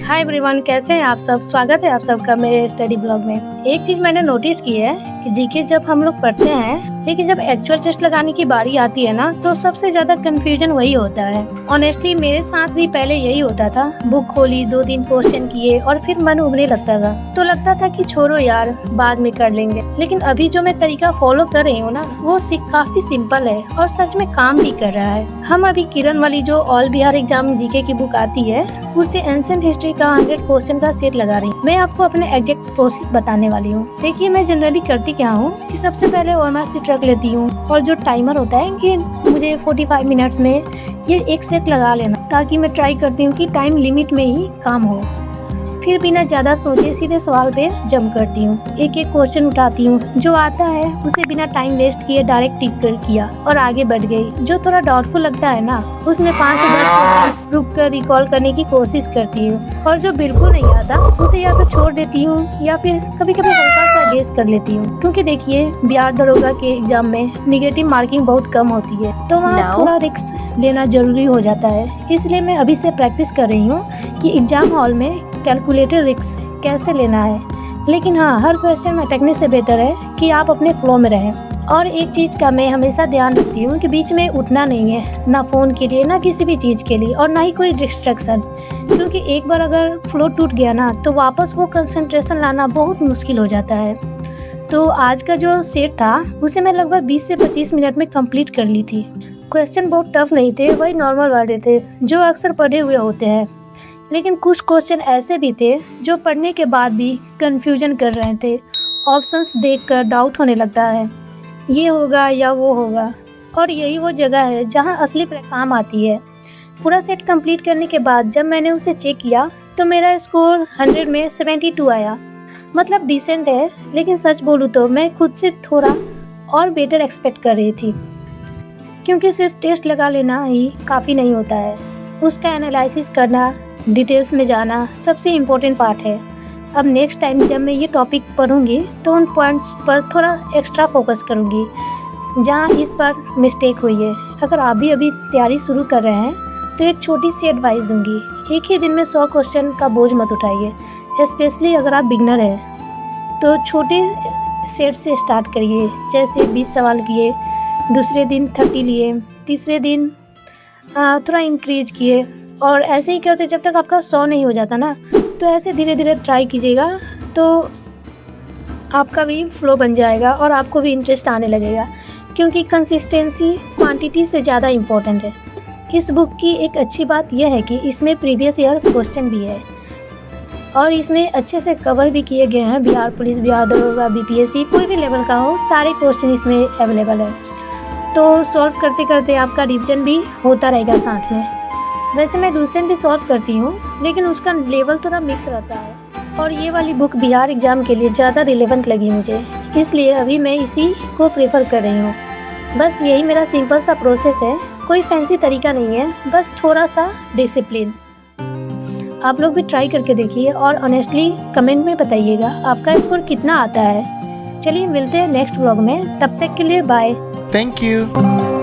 Hi everyone, कैसे हैं आप सब। स्वागत है आप सबका मेरे स्टडी ब्लॉग में। एक चीज मैंने नोटिस की है कि जीके जब हम लोग पढ़ते हैं, लेकिन जब एक्चुअल टेस्ट लगाने की बारी आती है ना, तो सबसे ज्यादा कंफ्यूजन वही होता है। ऑनेस्टली मेरे साथ भी पहले यही होता था। बुक खोली, 2-3 क्वेश्चन किए और फिर मन उबने लगता था, तो लगता था कि छोड़ो यार, बाद में कर लेंगे। लेकिन अभी जो मैं तरीका फॉलो कर रही हूँ ना, वो काफी सिंपल है और सच में काम भी कर रहा है। हम अभी किरण वाली जो ऑल बिहार एग्जाम जीके की बुक आती है, उससे एंशिएंट हिस्ट्री का 100 क्वेश्चन का सेट लगा रही हूँ। मैं आपको अपने एग्जैक्ट प्रोसेस बताने वाली हूँ। देखिए, मैं जनरली करती क्या हूँ कि सबसे पहले ओएमआर सीट रख लेती हूँ और जो टाइमर होता है कि मुझे 45 मिनट्स में ये एक सेट लगा लेना, ताकि मैं ट्राई करती हूँ कि टाइम लिमिट में ही काम हो। फिर बिना ज़्यादा सोचे सीधे सवाल पे जंप करती हूँ। एक एक क्वेश्चन उठाती हूँ, जो आता है उसे बिना टाइम वेस्ट किए डायरेक्ट टिक कर किया और आगे बढ़ गई। जो थोड़ा डाउटफुल लगता है ना, उसमें 5 से 10 सेकंड रुक कर रिकॉल करने की कोशिश करती हूँ। और जो बिल्कुल नहीं आता उसे या तो छोड़ देती हूँ या फिर कभी कभी हल्का सा गेस कर लेती हूँ। क्योंकि देखिए, बिहार दरोगा के एग्जाम में निगेटिव मार्किंग बहुत कम होती है, तो वहाँ थोड़ा रिस्क लेना जरूरी हो जाता है। इसलिए मैं अभी से प्रैक्टिस कर रही हूँ कि एग्जाम हॉल में कैलकुलेटर रिस्क कैसे लेना है। लेकिन हाँ, हर क्वेश्चन अटकने से बेहतर है कि आप अपने फ्लो में रहें। और एक चीज़ का मैं हमेशा ध्यान रखती हूँ कि बीच में उठना नहीं है, ना फ़ोन के लिए, ना किसी भी चीज़ के लिए, और ना ही कोई डिस्ट्रैक्शन। क्योंकि एक बार अगर फ्लो टूट गया ना, तो वापस वो कंसंट्रेशन लाना बहुत मुश्किल हो जाता है। तो आज का जो सेट था, उसे मैं लगभग 20 से 25 मिनट में कंप्लीट कर ली थी। क्वेश्चन बहुत टफ नहीं थे, वही नॉर्मल वाले थे जो अक्सर पढ़े हुए होते हैं। लेकिन कुछ क्वेश्चन ऐसे भी थे जो पढ़ने के बाद भी कंफ्यूजन कर रहे थे। ऑप्शंस देखकर डाउट होने लगता है, ये होगा या वो होगा। और यही वो जगह है जहां असली काम आती है। पूरा सेट कंप्लीट करने के बाद जब मैंने उसे चेक किया, तो मेरा स्कोर 100 में 72 आया। मतलब डिसेंट है, लेकिन सच बोलूँ तो मैं खुद से थोड़ा और बेटर एक्सपेक्ट कर रही थी। क्योंकि सिर्फ टेस्ट लगा लेना ही काफ़ी नहीं होता है, उसका एनालिसिस करना, डिटेल्स में जाना सबसे इम्पोर्टेंट पार्ट है। अब नेक्स्ट टाइम जब मैं ये टॉपिक पढ़ूंगी, तो उन पॉइंट्स पर थोड़ा एक्स्ट्रा फोकस करूंगी जहाँ इस बार मिस्टेक हुई है। अगर आप भी अभी तैयारी शुरू कर रहे हैं, तो एक छोटी सी एडवाइस दूंगी, एक ही दिन में 100 क्वेश्चन का बोझ मत उठाइए। स्पेशली अगर आप बिगनर हैं, तो छोटे सेट से स्टार्ट करिए। जैसे 20 सवाल किए, दूसरे दिन 30 लिए, तीसरे दिन थोड़ा इंक्रीज किए, और ऐसे ही करते जब तक आपका 100 नहीं हो जाता ना, तो ऐसे धीरे धीरे ट्राई कीजिएगा, तो आपका भी फ्लो बन जाएगा और आपको भी इंटरेस्ट आने लगेगा। क्योंकि कंसिस्टेंसी क्वांटिटी से ज़्यादा इम्पोर्टेंट है। इस बुक की एक अच्छी बात यह है कि इसमें प्रीवियस ईयर क्वेश्चन भी है और इसमें अच्छे से कवर भी किए गए हैं। बिहार पुलिस, बिहार दरोगा, बीपीएससी, कोई भी लेवल का हो, सारे क्वेश्चन इसमें अवेलेबल है। तो सॉल्व करते करते आपका रिविजन भी होता रहेगा साथ में। वैसे मैं ट्यूशन भी सॉल्व करती हूँ, लेकिन उसका लेवल थोड़ा मिक्स रहता है। और ये वाली बुक बिहार एग्ज़ाम के लिए ज़्यादा रिलेवेंट लगी मुझे, इसलिए अभी मैं इसी को प्रेफर कर रही हूँ। बस यही मेरा सिंपल सा प्रोसेस है, कोई फैंसी तरीका नहीं है, बस थोड़ा सा डिसिप्लिन। आप लोग भी ट्राई करके देखिए और ऑनेस्टली कमेंट में बताइएगा आपका स्कोर कितना आता है। चलिए मिलते हैं नेक्स्ट व्लॉग में, तब तक के लिए बाय। Thank you.